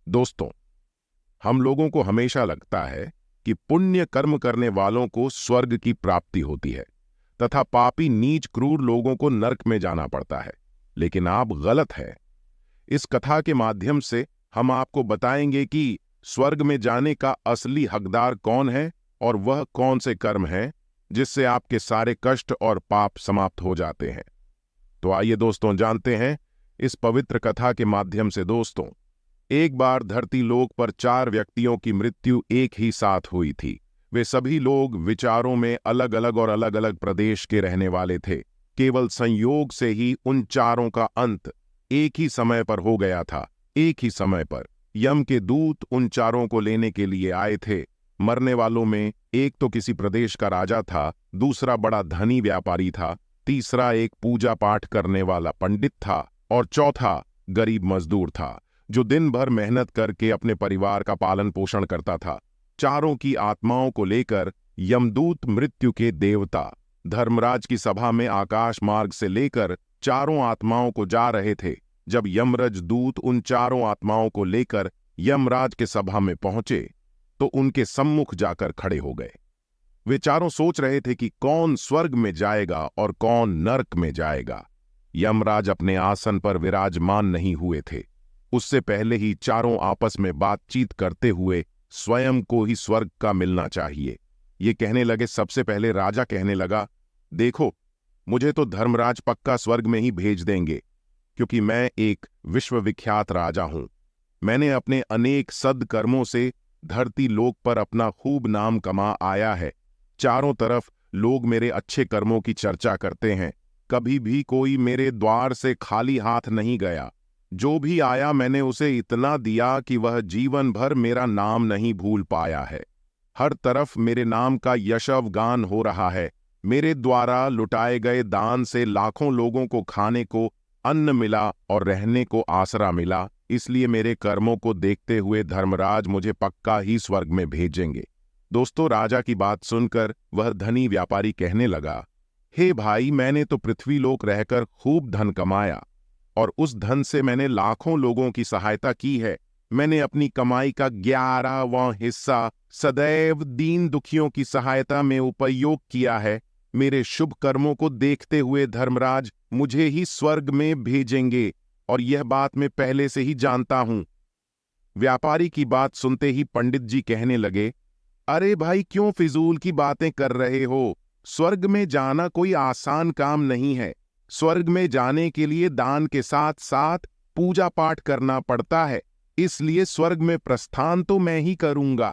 दोस्तों, हम लोगों को हमेशा लगता है कि पुण्य कर्म करने वालों को स्वर्ग की प्राप्ति होती है तथा पापी नीच क्रूर लोगों को नरक में जाना पड़ता है। लेकिन आप गलत हैं। इस कथा के माध्यम से हम आपको बताएंगे कि स्वर्ग में जाने का असली हकदार कौन है और वह कौन से कर्म हैं जिससे आपके सारे कष्ट और पाप समाप्त हो जाते हैं। तो आइए दोस्तों, जानते हैं इस पवित्र कथा के माध्यम से। दोस्तों, एक बार धरती लोक पर 4 व्यक्तियों की मृत्यु एक ही साथ हुई थी। वे सभी लोग विचारों में अलग अलग और अलग अलग प्रदेश के रहने वाले थे। केवल संयोग से ही उन चारों का अंत एक ही समय पर हो गया था। एक ही समय पर यम के दूत उन चारों को लेने के लिए आए थे। मरने वालों में एक तो किसी प्रदेश का राजा था, दूसरा बड़ा धनी व्यापारी था, तीसरा एक पूजा पाठ करने वाला पंडित था और चौथा गरीब मजदूर था जो दिन भर मेहनत करके अपने परिवार का पालन पोषण करता था। चारों की आत्माओं को लेकर यमदूत मृत्यु के देवता धर्मराज की सभा में आकाश मार्ग से लेकर चारों आत्माओं को जा रहे थे। जब यमराज दूत उन चारों आत्माओं को लेकर यमराज के सभा में पहुंचे तो उनके सम्मुख जाकर खड़े हो गए। वे चारों सोच रहे थे कि कौन स्वर्ग में जाएगा और कौन नरक में जाएगा। यमराज अपने आसन पर विराजमान नहीं हुए थे। उससे पहले ही चारों आपस में बातचीत करते हुए स्वयं को ही स्वर्ग का मिलना चाहिए, ये कहने लगे। सबसे पहले राजा कहने लगा, देखो, मुझे तो धर्मराज पक्का स्वर्ग में ही भेज देंगे, क्योंकि मैं एक विश्वविख्यात राजा हूं। मैंने अपने अनेक सद्कर्मों से धरती लोक पर अपना खूब नाम कमा आया है। चारों तरफ लोग मेरे अच्छे कर्मों की चर्चा करते हैं। कभी भी कोई मेरे द्वार से खाली हाथ नहीं गया। जो भी आया मैंने उसे इतना दिया कि वह जीवन भर मेरा नाम नहीं भूल पाया है। हर तरफ मेरे नाम का यशवगान हो रहा है। मेरे द्वारा लुटाए गए दान से लाखों लोगों को खाने को अन्न मिला और रहने को आसरा मिला। इसलिए मेरे कर्मों को देखते हुए धर्मराज मुझे पक्का ही स्वर्ग में भेजेंगे। दोस्तों, राजा की बात सुनकर वह धनी व्यापारी कहने लगा, हे भाई, मैंने तो पृथ्वीलोक रहकर खूब धन कमाया और उस धन से मैंने लाखों लोगों की सहायता की है। मैंने अपनी कमाई का 11वां हिस्सा सदैव दीन दुखियों की सहायता में उपयोग किया है। मेरे शुभ कर्मों को देखते हुए धर्मराज मुझे ही स्वर्ग में भेजेंगे और यह बात मैं पहले से ही जानता हूं। व्यापारी की बात सुनते ही पंडित जी कहने लगे, अरे भाई, क्यों फिजूल की बातें कर रहे हो? स्वर्ग में जाना कोई आसान काम नहीं है। स्वर्ग में जाने के लिए दान के साथ साथ पूजा पाठ करना पड़ता है। इसलिए स्वर्ग में प्रस्थान तो मैं ही करूंगा,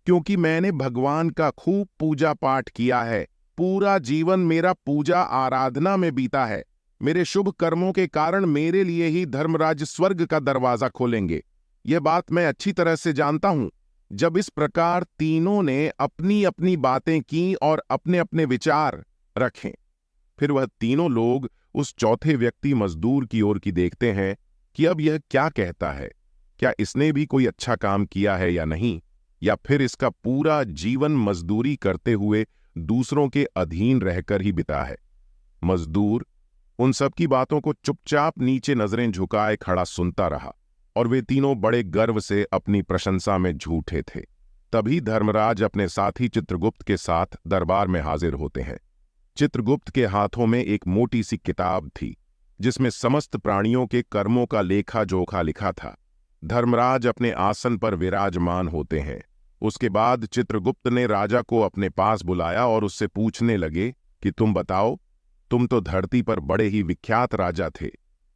क्योंकि मैंने भगवान का खूब पूजा पाठ किया है। पूरा जीवन मेरा पूजा आराधना में बीता है। मेरे शुभ कर्मों के कारण मेरे लिए ही धर्मराज स्वर्ग का दरवाजा खोलेंगे। यह बात मैं अच्छी तरह से जानता हूं। जब इस प्रकार तीनों ने अपनी अपनी बातें की और अपने अपने विचार रखे, फिर वह तीनों लोग उस चौथे व्यक्ति मजदूर की ओर की देखते हैं कि अब यह क्या कहता है। क्या इसने भी कोई अच्छा काम किया है या नहीं, या फिर इसका पूरा जीवन मजदूरी करते हुए दूसरों के अधीन रहकर ही बिता है। मजदूर उन सब की बातों को चुपचाप नीचे नजरें झुकाए खड़ा सुनता रहा और वे तीनों बड़े गर्व से अपनी प्रशंसा में झूठे थे। तभी धर्मराज अपने साथी चित्रगुप्त के साथ दरबार में हाजिर होते हैं। चित्रगुप्त के हाथों में एक मोटी सी किताब थी जिसमें समस्त प्राणियों के कर्मों का लेखा जोखा लिखा था। धर्मराज अपने आसन पर विराजमान होते हैं। उसके बाद चित्रगुप्त ने राजा को अपने पास बुलाया और उससे पूछने लगे कि तुम बताओ, तुम तो धरती पर बड़े ही विख्यात राजा थे।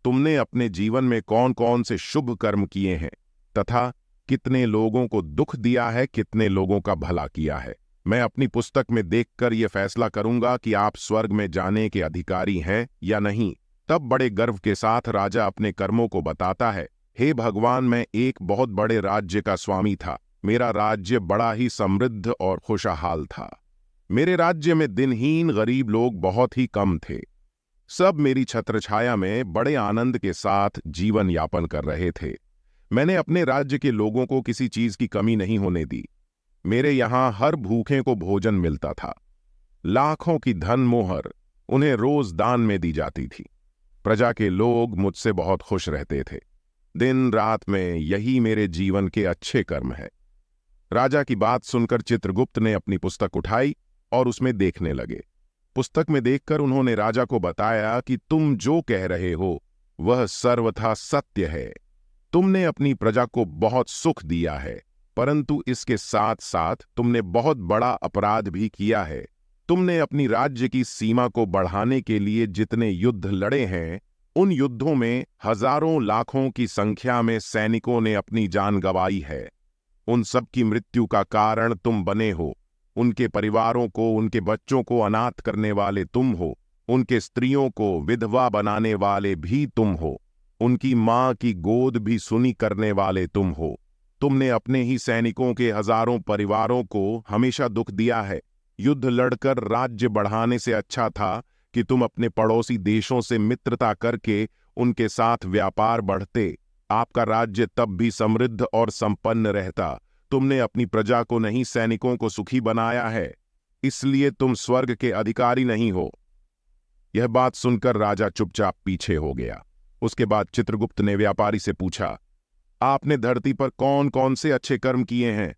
तुमने अपने जीवन में कौन कौन से शुभ कर्म किए हैं तथा कितने लोगों को दुख दिया है, कितने लोगों का भला किया है? मैं अपनी पुस्तक में देखकर यह फैसला करूंगा कि आप स्वर्ग में जाने के अधिकारी हैं या नहीं। तब बड़े गर्व के साथ राजा अपने कर्मों को बताता है, हे भगवान, मैं एक बहुत बड़े राज्य का स्वामी था। मेरा राज्य बड़ा ही समृद्ध और खुशहाल था। मेरे राज्य में दिनहीन गरीब लोग बहुत ही कम थे। सब मेरी छत्रछाया में बड़े आनंद के साथ जीवन यापन कर रहे थे। मैंने अपने राज्य के लोगों को किसी चीज की कमी नहीं होने दी। मेरे यहां हर भूखे को भोजन मिलता था। लाखों की धन मोहर उन्हें रोज दान में दी जाती थी। प्रजा के लोग मुझसे बहुत खुश रहते थे। दिन रात में यही मेरे जीवन के अच्छे कर्म है। राजा की बात सुनकर चित्रगुप्त ने अपनी पुस्तक उठाई और उसमें देखने लगे। पुस्तक में देखकर उन्होंने राजा को बताया कि तुम जो कह रहे हो वह सर्वथा सत्य है। तुमने अपनी प्रजा को बहुत सुख दिया है, परंतु इसके साथ साथ तुमने बहुत बड़ा अपराध भी किया है। तुमने अपनी राज्य की सीमा को बढ़ाने के लिए जितने युद्ध लड़े हैं, उन युद्धों में हजारों लाखों की संख्या में सैनिकों ने अपनी जान गंवाई है। उन सब की मृत्यु का कारण तुम बने हो। उनके परिवारों को, उनके बच्चों को अनाथ करने वाले तुम हो। उनके स्त्रियों को विधवा बनाने वाले भी तुम हो। उनकी मां की गोद भी सुनी करने वाले तुम हो। तुमने अपने ही सैनिकों के हजारों परिवारों को हमेशा दुख दिया है। युद्ध लड़कर राज्य बढ़ाने से अच्छा था कि तुम अपने पड़ोसी देशों से मित्रता करके उनके साथ व्यापार बढ़ते। आपका राज्य तब भी समृद्ध और संपन्न रहता। तुमने अपनी प्रजा को नहीं, सैनिकों को सुखी बनाया है, इसलिए तुम स्वर्ग के अधिकारी नहीं हो। यह बात सुनकर राजा चुपचाप पीछे हो गया। उसके बाद चित्रगुप्त ने व्यापारी से पूछा, आपने धरती पर कौन कौन से अच्छे कर्म किए हैं?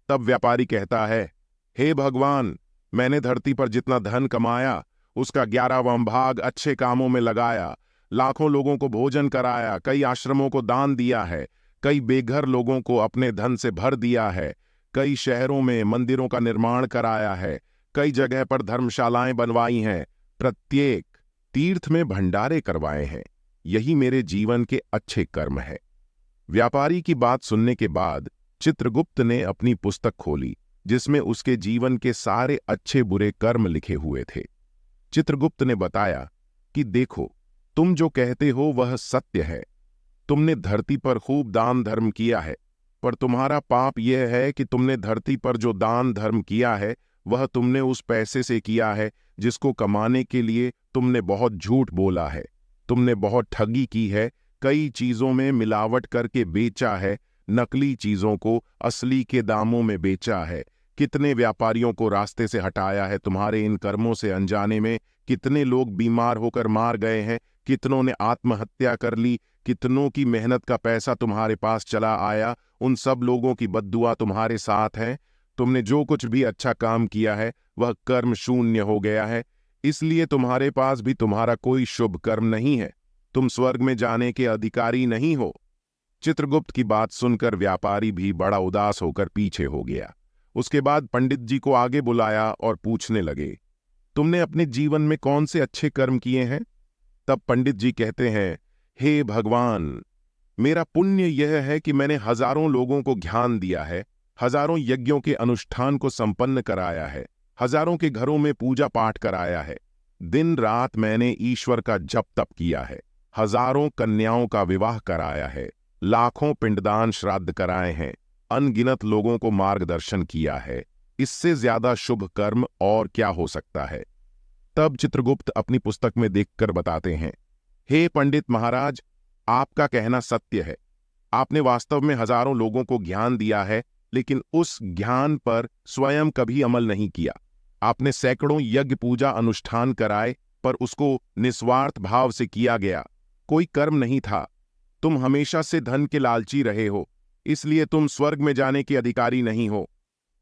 तब व्यापारी कहता है, हे भगवान, मैंने धरती पर जितना धन कमाया उसका 11वां भाग अच्छे कामों में लगाया। लाखों लोगों को भोजन कराया, कई आश्रमों को दान दिया है, कई बेघर लोगों को अपने धन से भर दिया है, कई शहरों में मंदिरों का निर्माण कराया है, कई जगह पर धर्मशालाएं बनवाई हैं, प्रत्येक तीर्थ में भंडारे करवाए हैं। यही मेरे जीवन के अच्छे कर्म है। व्यापारी की बात सुनने के बाद चित्रगुप्त ने अपनी पुस्तक खोली, जिसमें उसके जीवन के सारे अच्छे बुरे कर्म लिखे हुए थे। चित्रगुप्त ने बताया कि देखो, तुम जो कहते हो वह सत्य है। तुमने धरती पर खूब दान धर्म किया है, पर तुम्हारा पाप यह है कि तुमने धरती पर जो दान धर्म किया है वह तुमने उस पैसे से किया है जिसको कमाने के लिए तुमने बहुत झूठ बोला है। तुमने बहुत ठगी की है, कई चीजों में मिलावट करके बेचा है, नकली चीजों को असली के दामों में बेचा है। कितने व्यापारियों को रास्ते से हटाया है तुम्हारे इन कर्मों से अनजाने में। कितने लोग बीमार होकर मार गए हैं, कितनों ने आत्महत्या कर ली, कितनों की मेहनत का पैसा तुम्हारे पास चला आया। उन सब लोगों की बद्दुआ तुम्हारे साथ है। तुमने जो कुछ भी अच्छा काम किया है वह कर्म शून्य हो गया है, इसलिए तुम्हारे पास भी तुम्हारा कोई शुभ कर्म नहीं है। तुम स्वर्ग में जाने के अधिकारी नहीं हो। चित्रगुप्त की बात सुनकर व्यापारी भी बड़ा उदास होकर पीछे हो गया। उसके बाद पंडित जी को आगे बुलाया और पूछने लगे, तुमने अपने जीवन में कौन से अच्छे कर्म किए हैं? तब पंडित जी कहते हैं, हे भगवान, मेरा पुण्य यह है कि मैंने हजारों लोगों को ज्ञान दिया है, हजारों यज्ञों के अनुष्ठान को संपन्न कराया है, हजारों के घरों में पूजा पाठ कराया है। दिन रात मैंने ईश्वर का जप तप किया है, हजारों कन्याओं का विवाह कराया है, लाखों पिंडदान श्राद्ध कराए हैं, अनगिनत लोगों को मार्गदर्शन किया है। इससे ज्यादा शुभ कर्म और क्या हो सकता है? तब चित्रगुप्त अपनी पुस्तक में देखकर बताते हैं, हे पंडित महाराज, आपका कहना सत्य है। आपने वास्तव में हजारों लोगों को ज्ञान दिया है, लेकिन उस ज्ञान पर स्वयं कभी अमल नहीं किया। आपने सैकड़ों यज्ञ पूजा अनुष्ठान कराए, पर उसको निस्वार्थ भाव से किया गया, कोई कर्म नहीं था। तुम हमेशा से धन के लालची रहे हो, इसलिए तुम स्वर्ग में जाने के अधिकारी नहीं हो।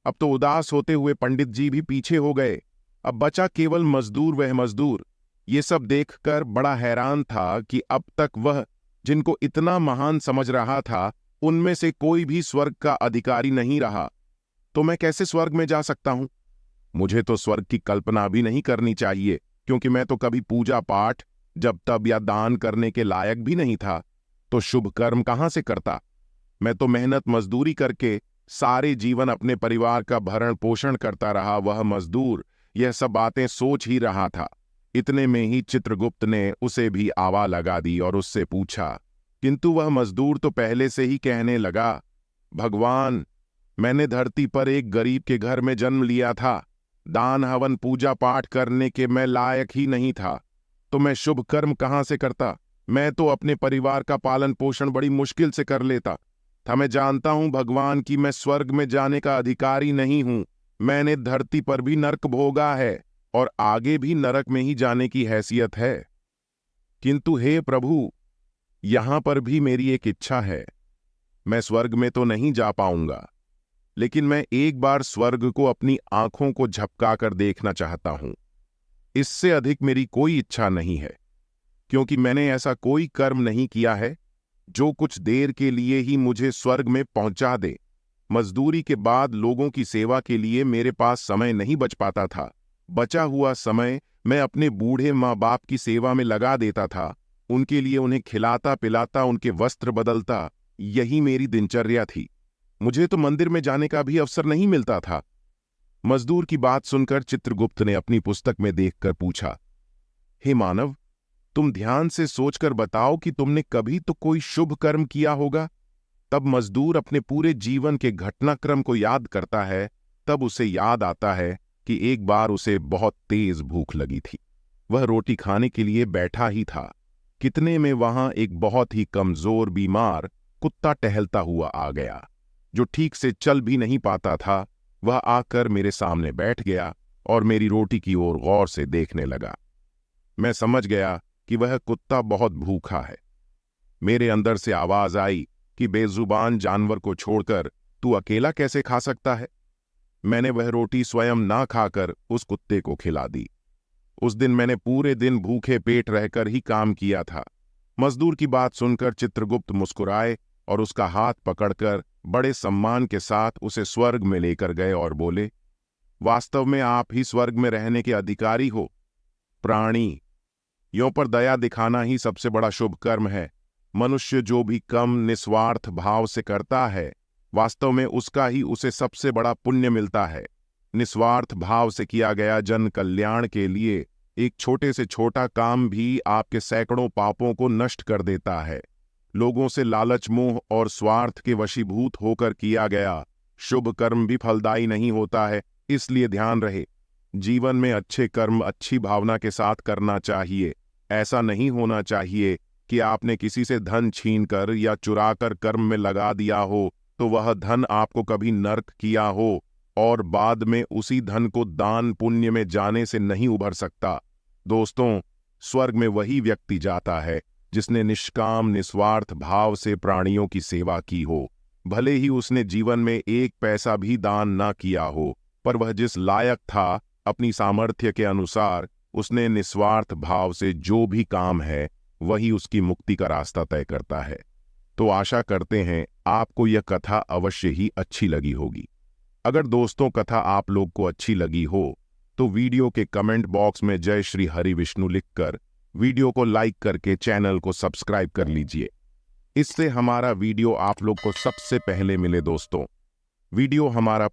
अब तो उदास होते हुए पंडित जी भी पीछे हो गए। अब बचा केवल मजदूर। वह मजदूर ये सब देखकर बड़ा हैरान था कि अब तक वह जिनको इतना महान समझ रहा था, उनमें से कोई भी स्वर्ग का अधिकारी नहीं रहा। तो मैं कैसे स्वर्ग में जा सकता हूं? मुझे तो स्वर्ग की कल्पना भी नहीं करनी चाहिए, क्योंकि मैं तो कभी पूजा पाठ जब तब या दान करने के लायक भी नहीं था। तो शुभ कर्म कहां से करता? मैं तो मेहनत मजदूरी करके सारे जीवन अपने परिवार का भरण पोषण करता रहा। वह मजदूर यह सब बातें सोच ही रहा था। इतने में ही चित्रगुप्त ने उसे भी आवा लगा दी और उससे पूछा, किंतु वह मजदूर तो पहले से ही कहने लगा, भगवान, मैंने धरती पर एक गरीब के घर में जन्म लिया था। दान हवन पूजा पाठ करने के मैं लायक ही नहीं था, तो मैं शुभ कर्म कहां से करता? मैं तो अपने परिवार का पालन पोषण बड़ी मुश्किल से कर लेता था। मैं जानता हूं भगवान कि मैं स्वर्ग में जाने का अधिकारी नहीं हूं। मैंने धरती पर भी नरक भोगा है और आगे भी नरक में ही जाने की हैसियत है। किंतु हे प्रभु, यहां पर भी मेरी एक इच्छा है। मैं स्वर्ग में तो नहीं जा पाऊंगा, लेकिन मैं एक बार स्वर्ग को अपनी आंखों को झपकाकर देखना चाहता हूं। इससे अधिक मेरी कोई इच्छा नहीं है, क्योंकि मैंने ऐसा कोई कर्म नहीं किया है जो कुछ देर के लिए ही मुझे स्वर्ग में पहुंचा दे। मजदूरी के बाद लोगों की सेवा के लिए मेरे पास समय नहीं बच पाता था। बचा हुआ समय मैं अपने बूढ़े माँ बाप की सेवा में लगा देता था। उनके लिए उन्हें खिलाता पिलाता, उनके वस्त्र बदलता, यही मेरी दिनचर्या थी। मुझे तो मंदिर में जाने का भी अवसर नहीं मिलता था। मजदूर की बात सुनकर चित्रगुप्त ने अपनी पुस्तक में देखकर पूछा, हे मानव, तुम ध्यान से सोचकर बताओ कि तुमने कभी तो कोई शुभ कर्म किया होगा। तब मजदूर अपने पूरे जीवन के घटनाक्रम को याद करता है। तब उसे याद आता है कि एक बार उसे बहुत तेज भूख लगी थी। वह रोटी खाने के लिए बैठा ही था, कितने में वहां एक बहुत ही कमजोर बीमार कुत्ता टहलता हुआ आ गया, जो ठीक से चल भी नहीं पाता था। वह आकर मेरे सामने बैठ गया और मेरी रोटी की ओर गौर से देखने लगा। मैं समझ गया कि वह कुत्ता बहुत भूखा है। मेरे अंदर से आवाज आई कि बेजुबान जानवर को छोड़कर तू अकेला कैसे खा सकता है। मैंने वह रोटी स्वयं ना खाकर उस कुत्ते को खिला दी। उस दिन मैंने पूरे दिन भूखे पेट रहकर ही काम किया था। मजदूर की बात सुनकर चित्रगुप्त मुस्कुराए और उसका हाथ पकड़कर बड़े सम्मान के साथ उसे स्वर्ग में लेकर गए और बोले, वास्तव में आप ही स्वर्ग में रहने के अधिकारी हो। प्राणी यों पर दया दिखाना ही सबसे बड़ा शुभ कर्म है। मनुष्य जो भी कम निस्वार्थ भाव से करता है, वास्तव में उसका ही उसे सबसे बड़ा पुण्य मिलता है। निस्वार्थ भाव से किया गया जन कल्याण के लिए एक छोटे से छोटा काम भी आपके सैकड़ों पापों को नष्ट कर देता है। लोगों से लालच, मोह और स्वार्थ के वशीभूत होकर किया गया शुभ कर्म भी फलदायी नहीं होता है। इसलिए ध्यान रहे, जीवन में अच्छे कर्म अच्छी भावना के साथ करना चाहिए। ऐसा नहीं होना चाहिए कि आपने किसी से धन छीनकर या चुराकर कर्म में लगा दिया हो, तो वह धन आपको कभी नर्क किया हो और बाद में उसी धन को दान पुण्य में जाने से नहीं उभर सकता। दोस्तों, स्वर्ग में वही व्यक्ति जाता है जिसने निष्काम निस्वार्थ भाव से प्राणियों की सेवा की हो। भले ही उसने जीवन में एक पैसा भी दान ना किया हो, पर वह जिस लायक था, अपनी सामर्थ्य के अनुसार उसने निस्वार्थ भाव से जो भी काम है, वही उसकी मुक्ति का रास्ता तय करता है। तो आशा करते हैं आपको यह कथा अवश्य ही अच्छी लगी होगी। अगर दोस्तों कथा आप लोग को अच्छी लगी हो, तो वीडियो के कमेंट बॉक्स में जय श्री हरि विष्णु लिखकर वीडियो को लाइक करके चैनल को सब्सक्राइब कर लीजिए। इससे हमारा वीडियो आप लोग को सबसे पहले मिले। दोस्तों, वीडियो हमारा